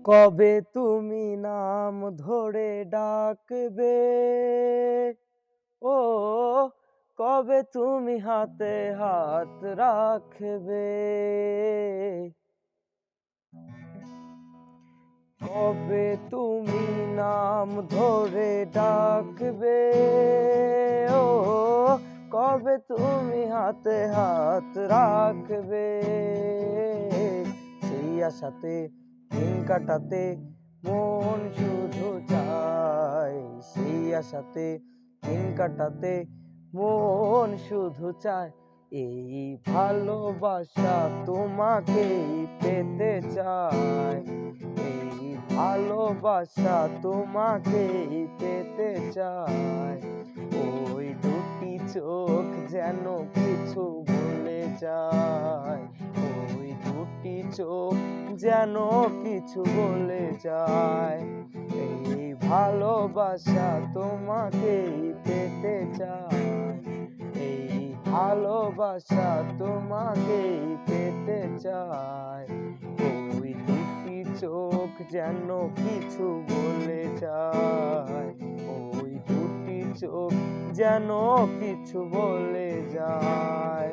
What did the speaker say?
কবে তুমি নাম ধরে ডাকবে, ও কবে তুমি হাতে হাত রাখবে, কবে তুমি নাম ধরে ডাকবে, ও কবে তুমি হাতে হাত রাখবে। সেই আশাতে দিন কাটাতে মন শুধু চায়, সেই আশাতে দিন কাটাতে মন শুধু চায়, এই ভালোবাসা তোমাকেই পেতে চায়, এই ভালোবাসা তোমাকেই পেতে চায়। ওই দুটি চোখ যেন কিছু বলে যায়, ওই দুটি চোখ যেন কিছু বলে যায়, এই ভালোবাসা তোমাকেই পেতে চায়, এই ভালোবাসা তোমাকেই পেতে চায়। ওই দুটি চোখ যেন কিছু বলে যায়, ওই দুটি চোখ যেন কিছু বলে যায়।